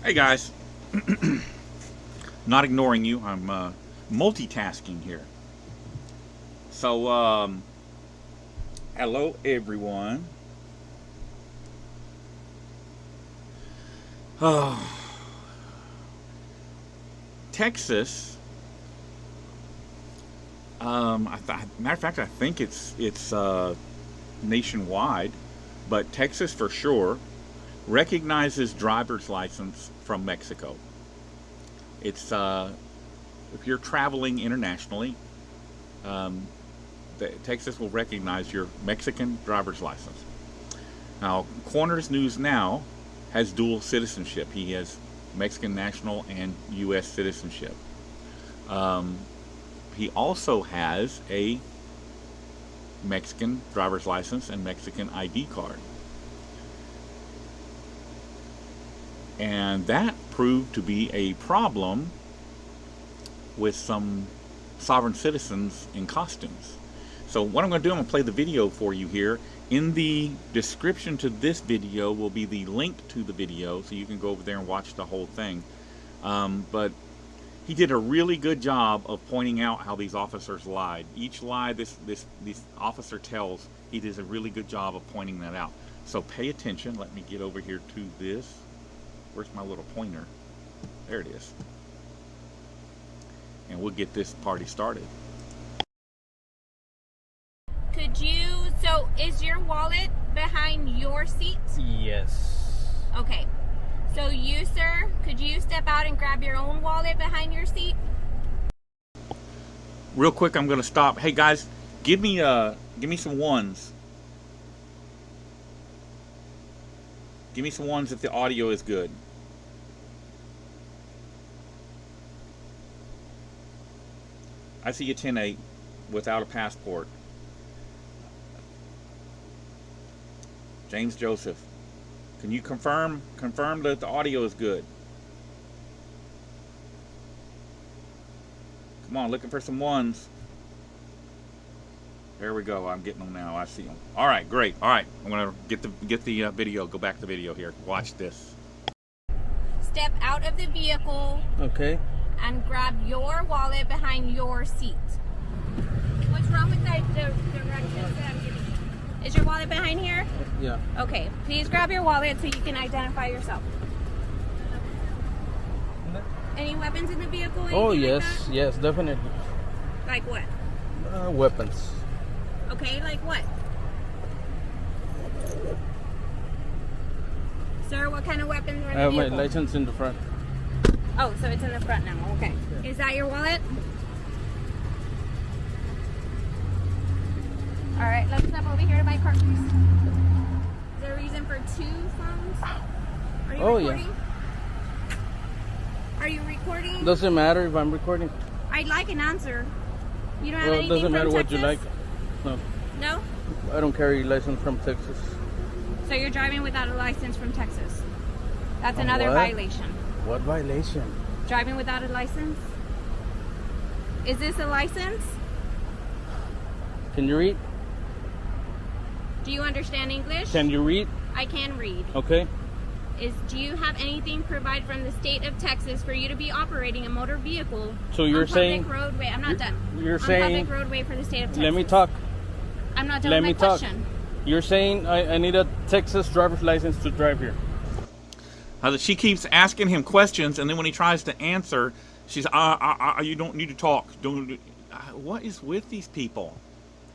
Hey guys, not ignoring you. I'm multitasking here. So, hello everyone. Texas. Matter of fact, I think it's nationwide, but Texas for sure recognizes driver's license from Mexico. It's if you're traveling internationally, Texas will recognize your Mexican driver's license. Now, Corners News Now has dual citizenship. He has Mexican national and U.S. citizenship. He also has a Mexican driver's license and Mexican ID card. And that proved to be a problem with some sovereign citizens in costumes. So what I'm going to do, I'm going to play the video for you here. In the description to this video will be the link to the video, so you can go over there and watch the whole thing. But he did a really good job of pointing out how these officers lied. Each lie this officer tells, he does a really good job of pointing that out. So pay attention. Let me get over here to this. Where's my little pointer? There it is. And we'll get this party started. Could you, so is your wallet behind your seat? Yes. Okay. So you, sir, could you step out and grab your own wallet behind your seat? Real quick, I'm going to stop. Hey guys, give me some ones. Give me some ones if the audio is good. I see a 10-8 without a passport. James Joseph, can you confirm that the audio is good? Come on, looking for some ones. There we go. I'm getting them now. I see them. All right, great. All right, I'm gonna get the video. Go back to the video here. Watch this. Step out of the vehicle. Okay. And grab your wallet behind your seat. What's wrong with the directions that I'm giving you? Is your wallet behind here? Yeah. Okay. Please grab your wallet so you can identify yourself. Any weapons in the vehicle? Oh yes, like yes, definitely. Like what? Weapons. Okay, like what? Sir, what kind of weapons are in I have the my vehicle? license in the front. Oh, so it's in the front now. Okay. Yeah. Is that your wallet? All right, let's step over here to my car, please. Is there a reason for two phones? Are you recording? Yeah. Are you recording? Doesn't matter if I'm recording. I'd like an answer. You don't have Well, it anything doesn't from matter what Texas? you like. No, No? I don't carry license from Texas. So you're driving without a license from Texas. That's another what? violation. What violation? Driving without a license? Is this a license? Can you read? Do you understand English? Can you read? I can read. Okay. Do you have anything provided from the state of Texas for you to be operating a motor vehicle So you're on saying public roadway? I'm not done. You're on saying public roadway for the state of Texas. Let me talk. I'm not done Let with me my talk. question. You're saying I need a Texas driver's license to drive here. She keeps asking him questions, and then when he tries to answer, she's, you don't need to talk. What is with these people?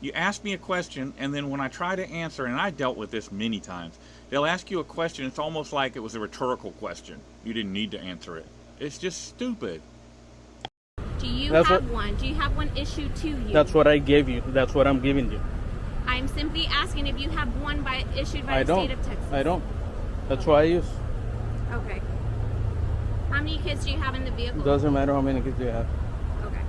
You ask me a question, and then when I try to answer, and I dealt with this many times, they'll ask you a question. It's almost like it was a rhetorical question. You didn't need to answer it. It's just stupid. Do you have one? Do you have one issued to you? That's what I gave you. That's what I'm giving you. I'm simply asking if you have one issued by the state of Texas. I don't. That's what I use. Okay. How many kids do you have in the vehicle? Doesn't matter how many kids you have. Okay.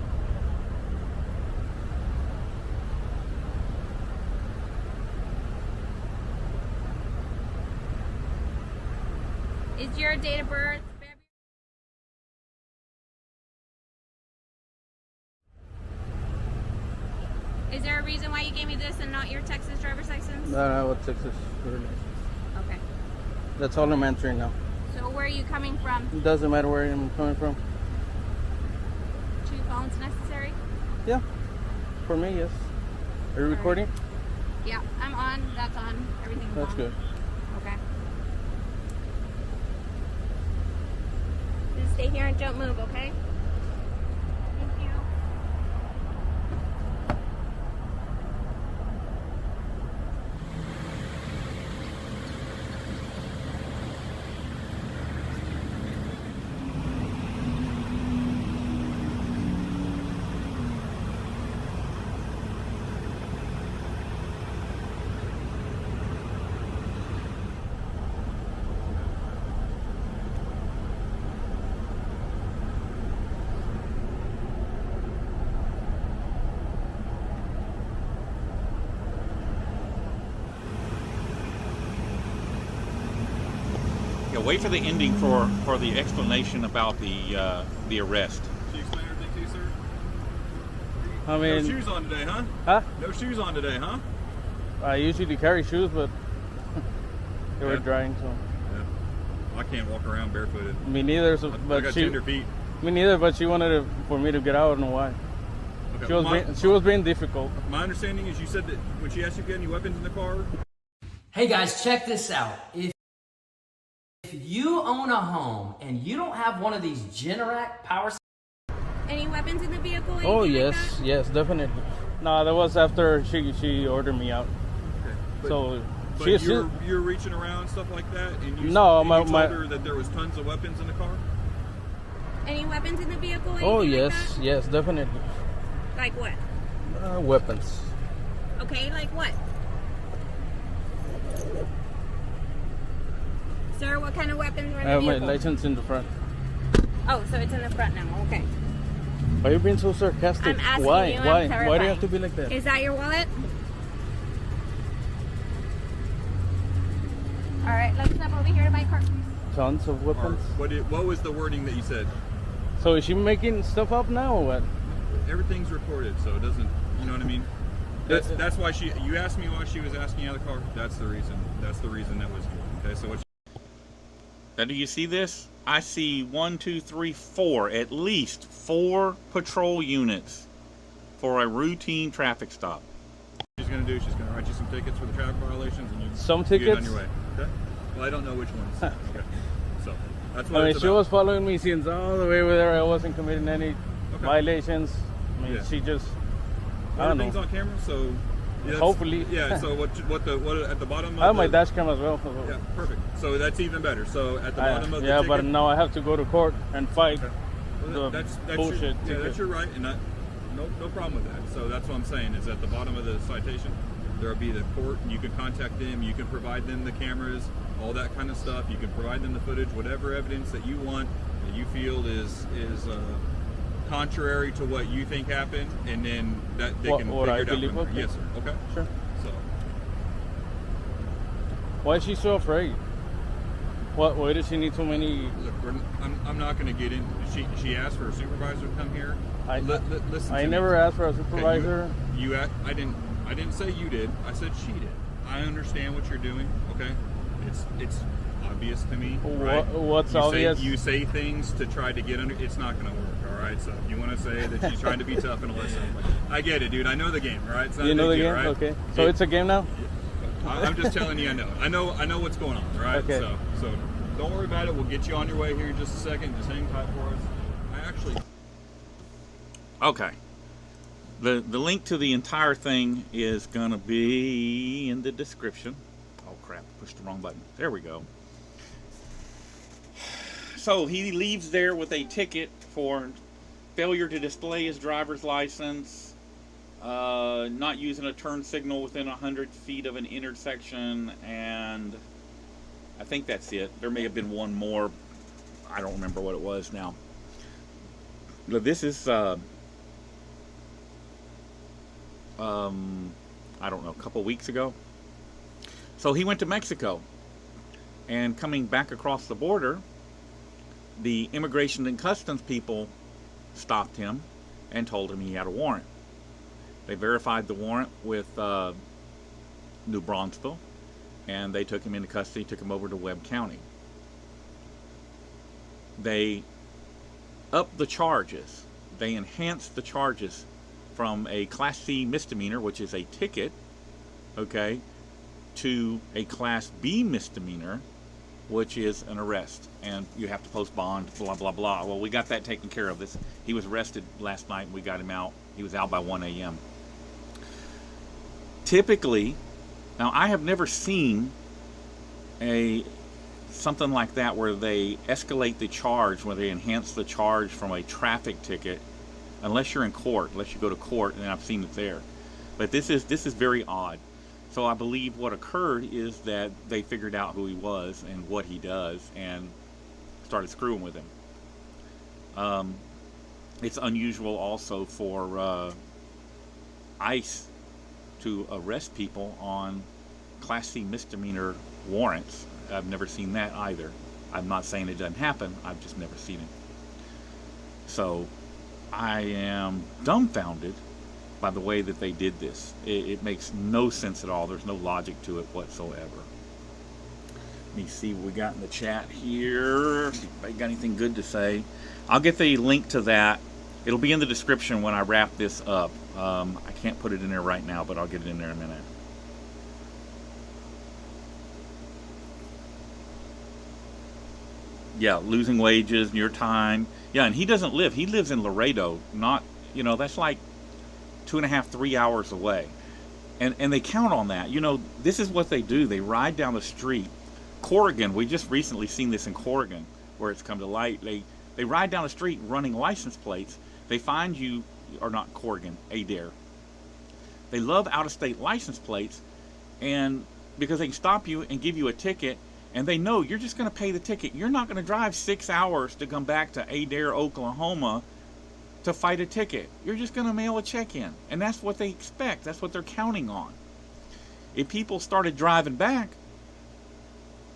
Is your date of birth February? Is there a reason why you gave me this and not your Texas driver's license? No, what Texas. Okay. That's all I'm answering now. So where are you coming from? It doesn't matter where I'm coming from. 2 phones necessary? Yeah, for me, yes. Are you recording? Yeah, I'm on. That's on. Everything's That's on. good. Okay. Just stay here and don't move, okay? Thank you. Yeah, wait for the ending for the explanation about the arrest. She explained everything to you, sir? I No mean, shoes on today, huh? huh? No shoes on today, huh? I usually carry shoes, but they were Yeah. drying, so. Yeah. I can't walk around barefooted. Me neither, so, I but got she. tender feet. Me neither, but she wanted for me to get out. I don't know why. Okay. She was being difficult. My understanding is you said that when she asked you if you had any weapons in the car. Hey guys, check this out. If you own a home and you don't have one of these Generac power Any weapons in the vehicle? Oh Anything yes, like that? yes, definitely. No, that was after she ordered me out. Okay. But, So but she you're reaching around and stuff like that, and you No, and my- you told my- her that there was tons of weapons in the car. Any weapons in the vehicle? Oh Anything yes, like yes, definitely. that? Like what? Weapons. Okay, like what? Sir, what kind of weapons were in I the have my vehicle? license in the front. Oh, so it's in the front now. Okay. Why are you being so sarcastic? I'm asking Why? you. I'm Why? Why do clarifying. you have to be like that? Is that your wallet? All right, let's step over here to my car. Tons of Or weapons. what was the wording that you said? So is she making stuff up now or what? Everything's recorded, so it doesn't. You know what I mean? That's why you asked me why she was asking out of the car. That's the reason. That's the reason that was. Okay, so what? Now, do you see this? I see 1, 2, 3, 4, at least 4 patrol units for a routine traffic stop. She's gonna do. She's gonna write you some tickets for the traffic violations, and you Some you get on tickets? your way. Okay. Well, I don't know which ones. Okay. So that's what I mean, it's she about. was following me since all the way over there. I wasn't committing any Okay. violations. I mean, Yeah. she just, I don't Everything's know. on camera, so yeah, that's- Hopefully. Yeah. So what at the bottom? Of I have my the- dash cam as well. Yeah, perfect. So that's even better. So at the bottom of the yeah, ticket. but now I have to go to court and fight. Okay. Well, the that's bullshit your, yeah, ticket. that's your right, and no problem with that. So that's what I'm saying is at the bottom of the citation, there'll be the court, and you can contact them. You can provide them the cameras, all that kind of stuff. You can provide them the footage, whatever evidence that you want that you feel is contrary to what you think happened, and then that they What- can what figure I it out believe, from there. okay. Yes, sir. Okay. Sure. So Why is she so afraid? Why does she need so many? look, I'm not going to get in. She asked for a supervisor to come here. Listen. I to me. never asked for a Okay, supervisor. I didn't say you did. I said she did. I understand what you're doing. Okay, it's obvious to me. Right? What's obvious? You say things to try to get under. It's not going to work. All right. So if you want to say that she's trying to be tough and all that stuff, I get it, dude. I know the game. All right. It's not You a know the big deal, game? right? Okay. So it's a game now? I'm just telling you. I know what's going on. All right. Okay. So don't worry about it. We'll get you on your way here in just a second. Just hang tight for us. I actually. Okay. The link to the entire thing is going to be in the description. Oh, crap. Pushed the wrong button. There we go. So he leaves there with a ticket for failure to display his driver's license, not using a turn signal within 100 feet of an intersection, and I think that's it. There may have been one more. I don't remember what it was now. But this is... I don't know, a couple weeks ago. So he went to Mexico, and coming back across the border, the Immigration and Customs people stopped him and told him he had a warrant. They verified the warrant with New Braunfels, and they took him into custody, took him over to Webb County. they upped the charges. They enhanced the charges from a Class C misdemeanor, which is a ticket, okay, to a Class B misdemeanor, which is an arrest, and you have to post bond, blah, blah, blah. Well, we got that taken care of. He was arrested last night, and we got him out. He was out by 1 a.m. Typically, now I have never seen something like that where they escalate the charge, where they enhance the charge from a traffic ticket, unless you're in court, unless you go to court, and I've seen it there. But this is very odd. So I believe what occurred is that they figured out who he was and what he does and started screwing with him. It's unusual also for ICE to arrest people on Class C misdemeanor warrants. I've never seen that either. I'm not saying it doesn't happen, I've just never seen it. So I am dumbfounded by the way that they did this. It makes no sense at all. There's no logic to it whatsoever. Let me see what we got in the chat here. See if anybody got anything good to say. I'll get the link to that. It'll be in the description when I wrap this up. I can't put it in there right now, but I'll get it in there in a minute. Yeah, losing wages, your time. Yeah, and he doesn't live. He lives in Laredo. Not, that's like 2.5, 3 hours away. And they count on that. This is what they do. They ride down the street. Corrigan, we just recently seen this in Corrigan, where it's come to light. They ride down the street running license plates. They find you, or not Corrigan, Adair. They love out-of-state license plates, and because they can stop you and give you a ticket, and they know you're just going to pay the ticket. You're not going to drive 6 hours to come back to Adair, Oklahoma to fight a ticket. You're just going to mail a check in. And that's what they expect. That's what they're counting on. If people started driving back,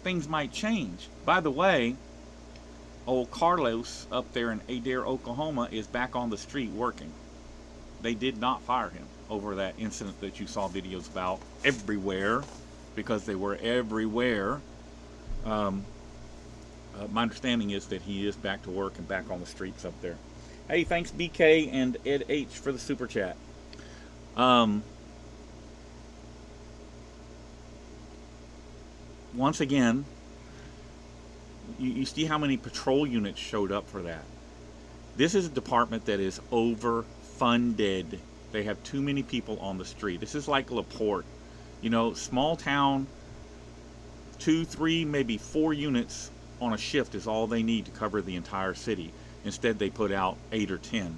things might change. By the way, old Carlos up there in Adair, Oklahoma is back on the street working. They did not fire him over that incident that you saw videos about everywhere, because they were everywhere. My understanding is that he is back to work and back on the streets up there. Hey, thanks BK and Ed H for the super chat. Once again, you see how many patrol units showed up for that. This is a department that is overfunded. They have too many people on the street. This is like LaPorte. Small town, 2, 3, maybe 4 units on a shift is all they need to cover the entire city. Instead, they put out 8 or 10.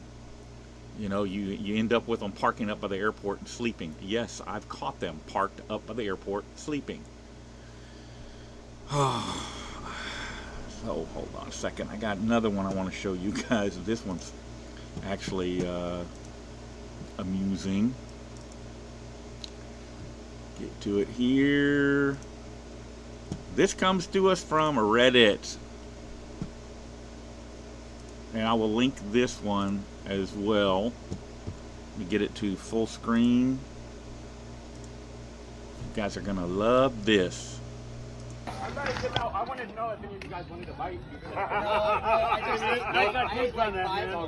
You end up with them parking up by the airport and sleeping. Yes, I've caught them parked up by the airport sleeping. So, hold on a second. I got another one I want to show you guys. This one's actually amusing. Get to it here. This comes to us from Reddit. And I will link this one as well. Let me get it to full screen. You guys are going to love this. I wanted to know if any of you guys wanted to bite.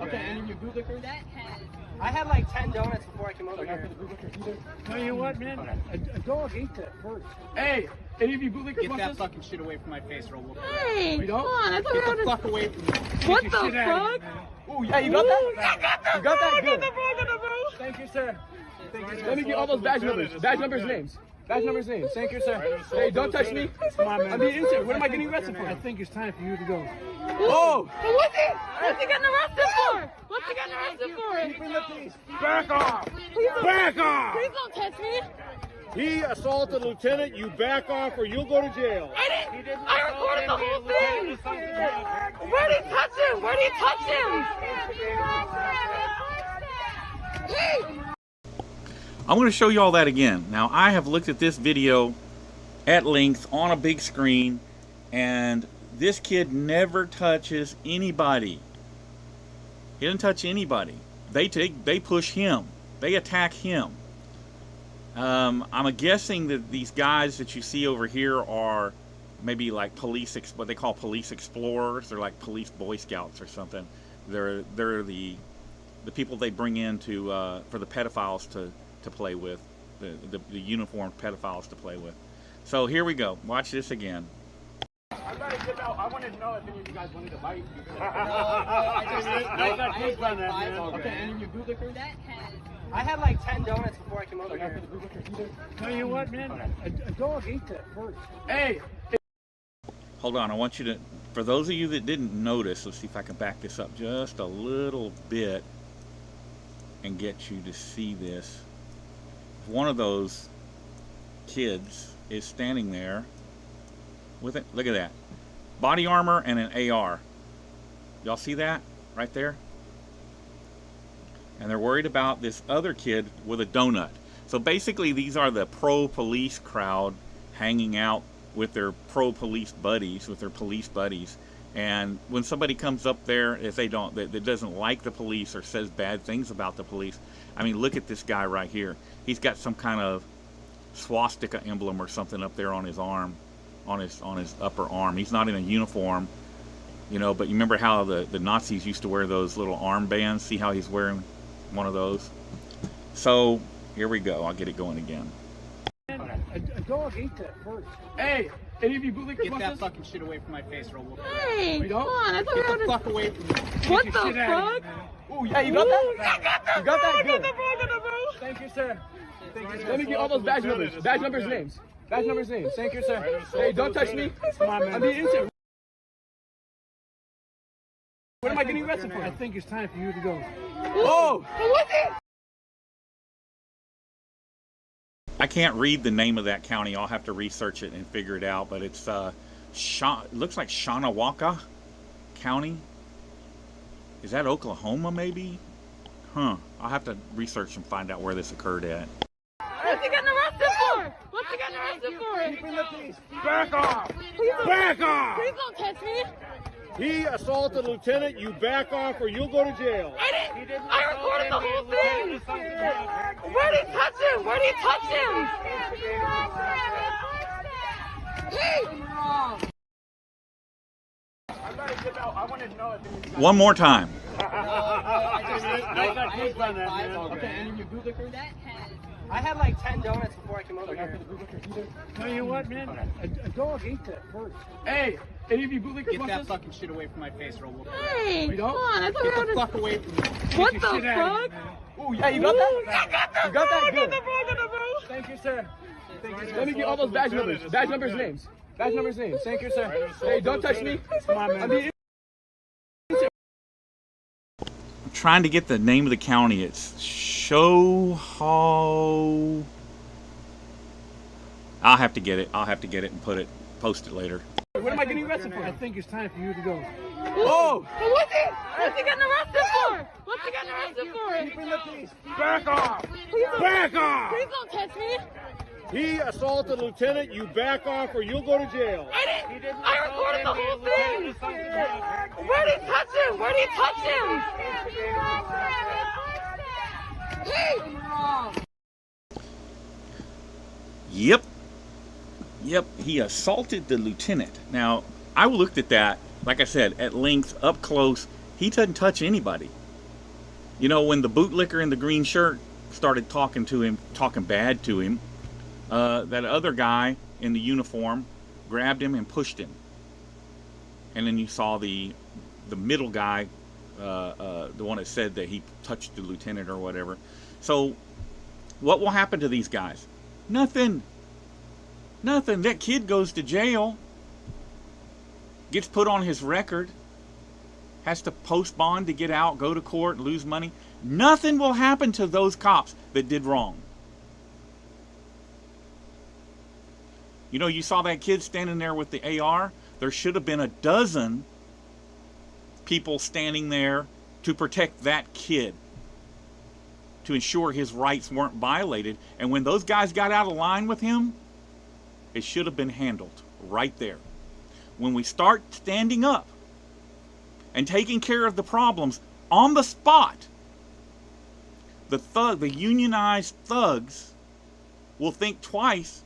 Okay, any of you bootlickers? I had like 10 donuts before I came over here. Tell you what, man, a dog ate that first. Hey, any of you bootlickers get that fucking shit away from my face or I'll whoop it. Hey, come on, I thought Get the fuck away from me. What the fuck? Ooh, yeah, you got that? I got that. You got that? Good. I got the Thank you, sir. Let me get all those badge numbers. Badge numbers, names. Badge numbers, names. Thank you, sir. Hey, don't touch me. Come on, man. I'm being innocent. What am I getting arrested for? I think it's time for you to go. Oh! What's he? What's he getting arrested for? What's he getting arrested for? Back off! Please don't, Back off! please don't touch me. He assaulted a lieutenant. You back off or you'll go to jail. I didn't. I recorded the whole thing. Where did he touch him? Where did he touch him? Hey! I'm going to show you all that again. Now, I have looked at this video at length on a big screen, and this kid never touches anybody. He doesn't touch anybody. They push him. They attack him. I'm guessing that these guys that you see over here are maybe like what they call police explorers. They're like police Boy Scouts or something. They're the people they bring in to for the pedophiles to play with, the uniformed pedophiles to play with. So here we go. Watch this again. I wanted to know if any of you guys wanted to bite. Okay, any of you bootlickers? I had like 10 donuts before I came over here. Tell you what, man, a dog ate that first. Hey! Hold on, I want you to, for those of you that didn't notice, let's see if I can back this up just a little bit and get you to see this. One of those kids is standing there with it. Look at that. Body armor and an AR. Y'all see that right there? And they're worried about this other kid with a donut. So basically these are the pro-police crowd hanging out with their pro-police buddies, with their police buddies. And when somebody comes up there, if they don't, that doesn't like the police or says bad things about the police, I mean, look at this guy right here. He's got some kind of swastika emblem or something up there on his arm, on his upper arm. He's not in a uniform, you know, but you remember how the Nazis used to wear those little armbands? See how he's wearing one of those? So here we go. I'll get it going again. A dog ate that first. Hey! Any of you bootlickers Get want that this? fucking shit away from my face or I'll whoop Hey, We don't? come on. I thought we Get were the fuck away from me. What the fuck? Ooh, yeah, you got that? I got that. You got that? I Good. got that. Thank you, sir. Let me get all those badge numbers. Badge numbers, names. Badge numbers, names. Thank you, sir. Hey, don't touch me. Come on, man. I'm being innocent. What am I getting arrested for? I think it's time for you to go. Oh! What's it? I can't read the name of that county. I'll have to research it and figure it out. But it's it looks like Shanawaka County. Is that Oklahoma, maybe? Huh. I'll have to research and find out where this occurred at. What's he getting arrested for? What's he getting arrested for? Back off! Back off! Please don't touch me. He assaulted a lieutenant. You back off or you'll go to jail. I didn't. I recorded the whole thing. Where'd he touch him? Where'd he touch him? I wanted to know if any of you guys... One more time. Okay, any of you bootlickers? I had like 10 donuts before I came over here. Tell you what, man, a dog ate that first. Hey! Any of you bootlickers Get want that this? fucking shit away from my face or I'll whoop Hey, We come don't? on. I thought we Get the were fuck away from me. What the fuck? Ooh, yeah, you got that? I got that. You got that? I Good. got that. Thank you, sir. Let me get all those badge numbers. Badge numbers, names. Badge numbers, names. Thank you, sir. Hey, don't touch me. Come on, man. I'm being I'm trying to get the name of the county. It's Shoho. I'll have to get it. I'll have to get it and post it later. What am I getting arrested for? I think it's time for you to go. Oh! What's he getting arrested for? What's he getting arrested for? Back off! Back off! Please don't touch me. He assaulted a lieutenant. You back off or you'll go to jail. I didn't. I recorded the whole thing. Where'd he touch him? Where'd he touch him? Yep. Yep, he assaulted the lieutenant. Now, I looked at that, like I said, at length, up close. He doesn't touch anybody. You know, when the bootlicker in the green shirt started talking to him, talking bad to him, that other guy in the uniform grabbed him and pushed him. And then you saw the middle guy, the one that said that he touched the lieutenant or whatever. So, what will happen to these guys? Nothing. Nothing. That kid goes to jail, gets put on his record, has to post bond to get out, go to court, lose money. Nothing will happen to those cops that did wrong. You know, you saw that kid standing there with the AR. There should have been a dozen people standing there to protect that kid, to ensure his rights weren't violated. And when those guys got out of line with him, it should have been handled right there. When we start standing up and taking care of the problems on the spot, the unionized thugs will think twice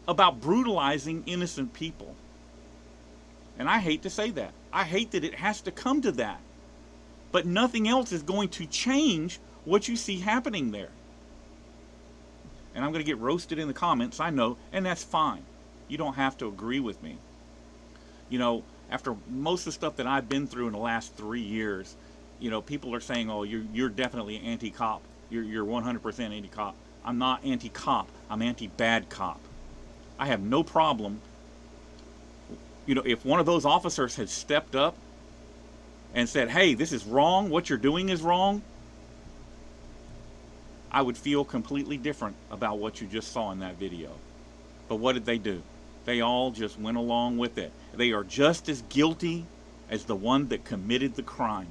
about brutalizing innocent people. And I hate to say that. I hate that it has to come to that. But nothing else is going to change what you see happening there. And I'm going to get roasted in the comments, I know, and that's fine. You don't have to agree with me. You know, after most of the stuff that I've been through in the last 3 years, you know, people are saying, oh, you're definitely anti-cop. You're 100% anti-cop. I'm not anti-cop. I'm anti-bad cop. I have no problem. You know, if one of those officers had stepped up and said, hey, this is wrong, what you're doing is wrong, I would feel completely different about what you just saw in that video. But what did they do? They all just went along with it. They are just as guilty as the one that committed the crime.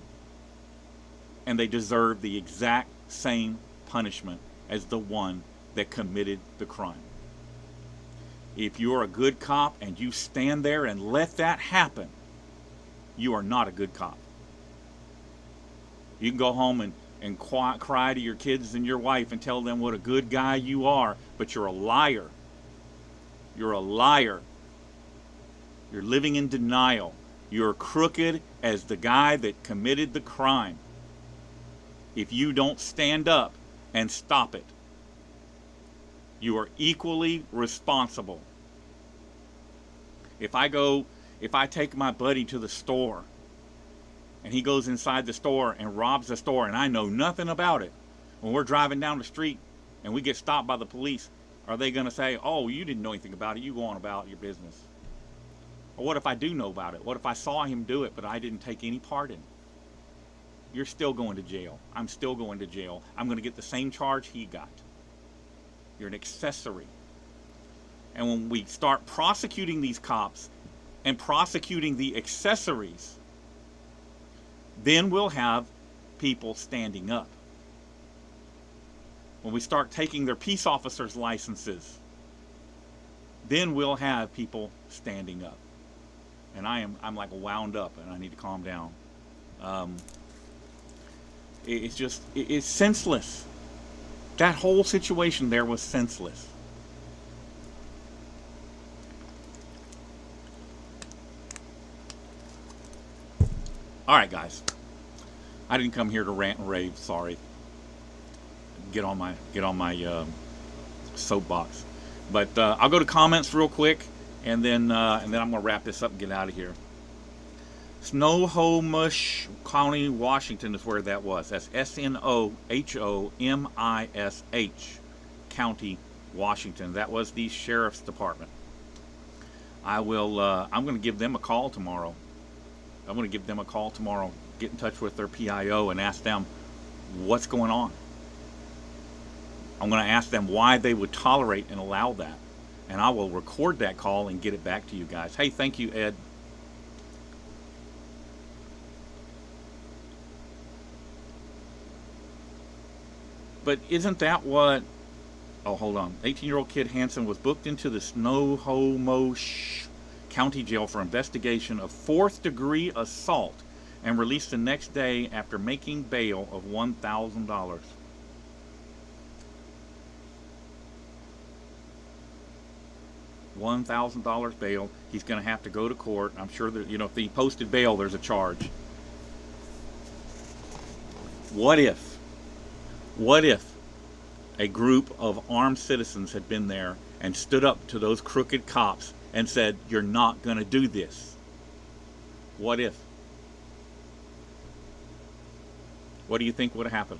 And they deserve the exact same punishment as the one that committed the crime. If you're a good cop and you stand there and let that happen, you are not a good cop. You can go home and cry to your kids and your wife and tell them what a good guy you are, but you're a liar. You're a liar. You're living in denial. You're crooked as the guy that committed the crime. If you don't stand up and stop it, you are equally responsible. If I take my buddy to the store and he goes inside the store and robs the store and I know nothing about it, when we're driving down the street and we get stopped by the police, are they going to say, oh, you didn't know anything about it, you go on about your business? Or what if I do know about it? What if I saw him do it but I didn't take any part in it? You're still going to jail. I'm still going to jail. I'm going to get the same charge he got. You're an accessory. And when we start prosecuting these cops and prosecuting the accessories, then we'll have people standing up. When we start taking their peace officers' licenses, then we'll have people standing up. And I'm like wound up and I need to calm down. It's senseless. That whole situation there was senseless. All right, guys. I didn't come here to rant and rave. Sorry. Get on my soapbox. But I'll go to comments real quick, and then I'm gonna wrap this up and get out of here. Snohomish County, Washington is where that was. That's Snohomish County, Washington. That was the sheriff's department. I'm going to give them a call tomorrow. Get in touch with their PIO and ask them what's going on. I'm going to ask them why they would tolerate and allow that. And I will record that call and get it back to you guys. Hey, thank you, Ed. But isn't that what... Oh, hold on. 18-year-old kid Hansen was booked into the Snohomish County Jail for investigation of 4th-degree assault and released the next day after making bail of $1,000. $1,000 bail. He's going to have to go to court. I'm sure that, if he posted bail, there's a charge. What if a group of armed citizens had been there and stood up to those crooked cops and said, you're not going to do this? What if? What do you think would have happened?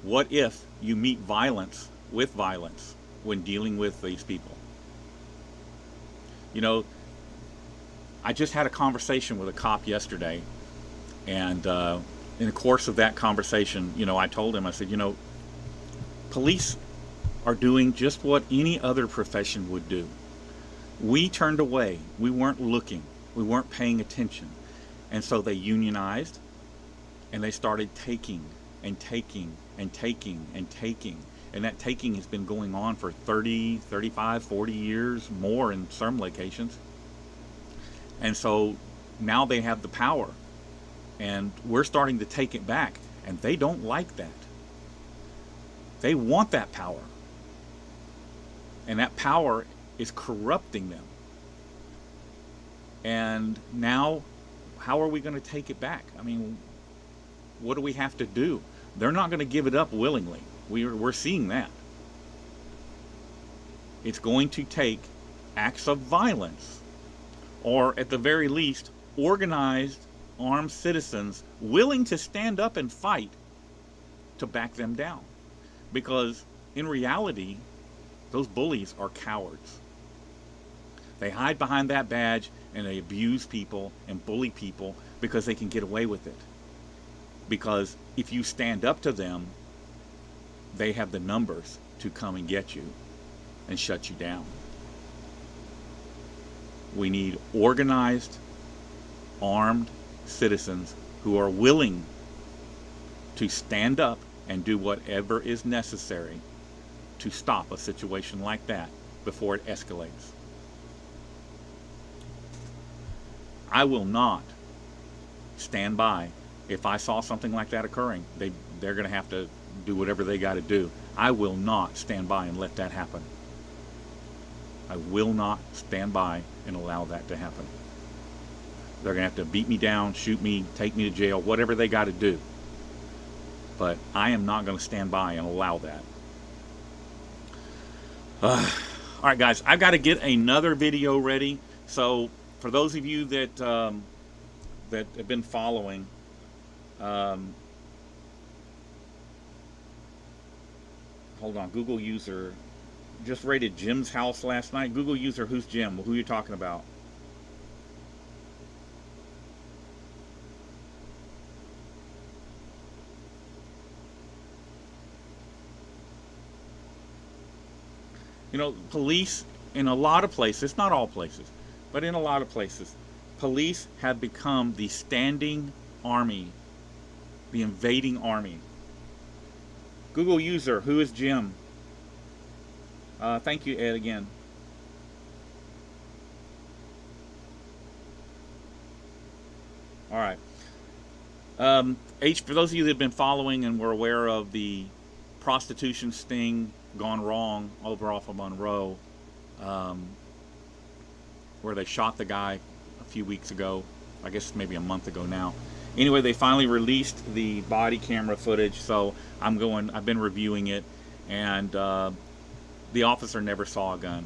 What if you meet violence with violence when dealing with these people? I just had a conversation with a cop yesterday, and in the course of that conversation, I told him, I said, police are doing just what any other profession would do. We turned away. We weren't looking. We weren't paying attention. And so they unionized, and they started taking and taking and taking and taking. And that taking has been going on for 30, 35, 40 years, more in some locations. And so now they have the power. And we're starting to take it back, and they don't like that. They want that power. And that power is corrupting them. And now, how are we going to take it back? I mean, what do we have to do? They're not going to give it up willingly. We're seeing that. It's going to take acts of violence, or at the very least, organized armed citizens willing to stand up and fight to back them down. Because in reality, those bullies are cowards. They hide behind that badge and they abuse people and bully people because they can get away with it. Because if you stand up to them, they have the numbers to come and get you and shut you down. We need organized, armed citizens who are willing to stand up and do whatever is necessary to stop a situation like that before it escalates. I will not stand by if I saw something like that occurring. They're going to have to do whatever they got to do. I will not stand by and let that happen. I will not stand by and allow that to happen. They're going to have to beat me down, shoot me, take me to jail, whatever they got to do. But I am not going to stand by and allow that. All right, guys, I've got to get another video ready. So for those of you that that have been following, hold on, Google user just raided Jim's house last night. Google user, who's Jim? Who are you talking about? You know, police in a lot of places, not all places, but in a lot of places, police have become the standing army, the invading army. Google user, who is Jim? Thank you, Ed, again. All right. For those of you that have been following and were aware of the prostitution sting gone wrong over off of Monroe, where they shot the guy a few weeks ago, I guess maybe a month ago now. Anyway, they finally released the body camera footage, so I've been reviewing it, and the officer never saw a gun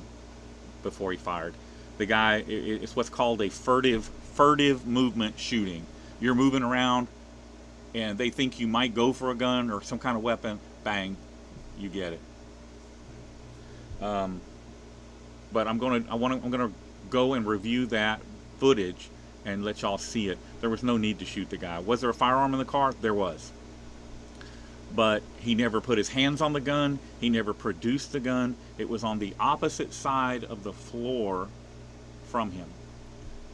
before he fired. The guy, it's what's called a furtive movement shooting. You're moving around and they think you might go for a gun or some kind of weapon, bang, you get it. But I'm gonna go and review that footage and let y'all see it. There was no need to shoot the guy. Was there a firearm in the car? There was. But he never put his hands on the gun. He never produced the gun. It was on the opposite side of the floor from him.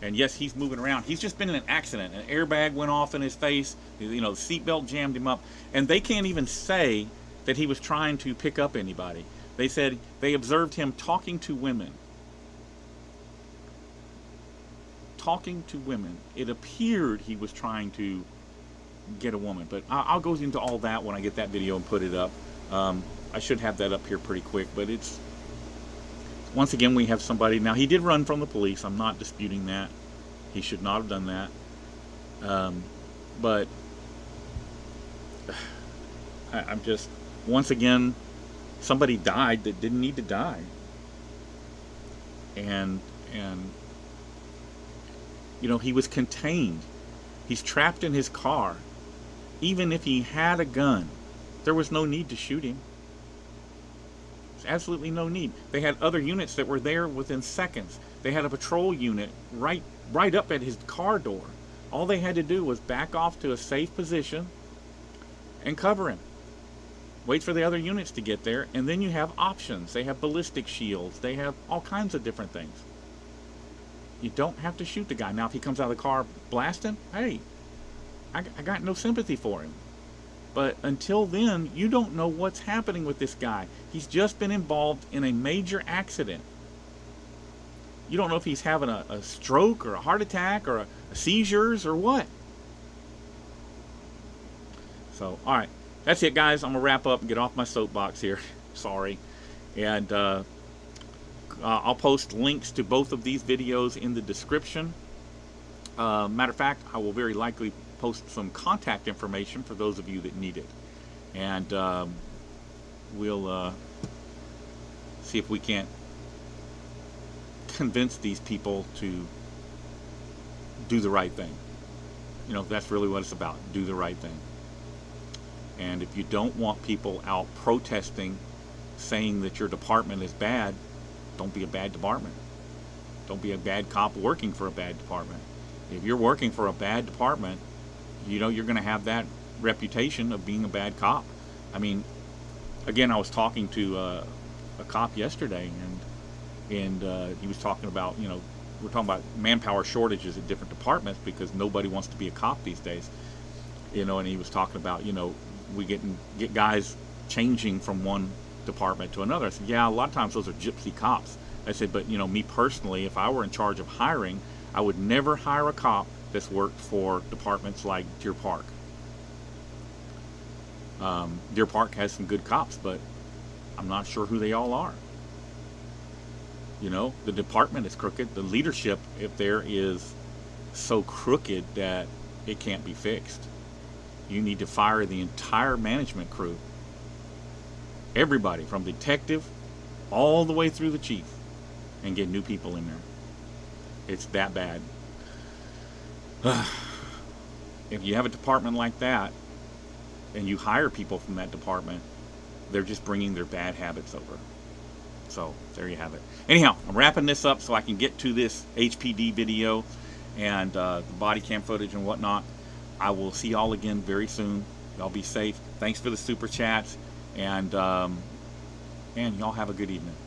And yes, he's moving around. He's just been in an accident. An airbag went off in his face. You know, the seatbelt jammed him up. And they can't even say that he was trying to pick up anybody. They said they observed him talking to women. Talking to women. It appeared he was trying to get a woman, but I'll go into all that when I get that video and put it up. I should have that up here pretty quick, but it's, once again, we have somebody. Now, he did run from the police. I'm not disputing that. He should not have done that. But I'm just, once again, somebody died that didn't need to die. And you know, he was contained. He's trapped in his car. Even if he had a gun, there was no need to shoot him. There's absolutely no need. They had other units that were there within seconds. They had a patrol unit right up at his car door. All they had to do was back off to a safe position and cover him. Wait for the other units to get there, and then you have options. They have ballistic shields. They have all kinds of different things. You don't have to shoot the guy. Now, if he comes out of the car blasting, hey, I got no sympathy for him. But until then, you don't know what's happening with this guy. He's just been involved in a major accident. You don't know if he's having a stroke or a heart attack or a seizures or what. So, all right. That's it, guys. I'm going to wrap up and get off my soapbox here. Sorry. And I'll post links to both of these videos in the description. Matter of fact, I will very likely post some contact information for those of you that need it. And we'll see if we can't convince these people to do the right thing. You know, that's really what it's about. Do the right thing. And if you don't want people out protesting, saying that your department is bad, don't be a bad department. Don't be a bad cop working for a bad department. If you're working for a bad department, you know you're going to have that reputation of being a bad cop. I mean, again, I was talking to a cop yesterday, and he was talking about, you know, we're talking about manpower shortages at different departments because nobody wants to be a cop these days. You know, and he was talking about, you know, we get guys changing from one department to another. I said, yeah, a lot of times those are gypsy cops. I said, but you know, me personally, if I were in charge of hiring, I would never hire a cop that's worked for departments like Deer Park. Deer Park has some good cops, but I'm not sure who they all are. You know, the department is crooked. The leadership, if there is so crooked that it can't be fixed. You need to fire the entire management crew. Everybody, from detective all the way through the chief, and get new people in there. It's that bad. If you have a department like that, and you hire people from that department, they're just bringing their bad habits over. So there you have it. Anyhow, I'm wrapping this up so I can get to this HPD video and the body cam footage and whatnot. I will see y'all again very soon. Y'all be safe. Thanks for the super chats, and y'all have a good evening.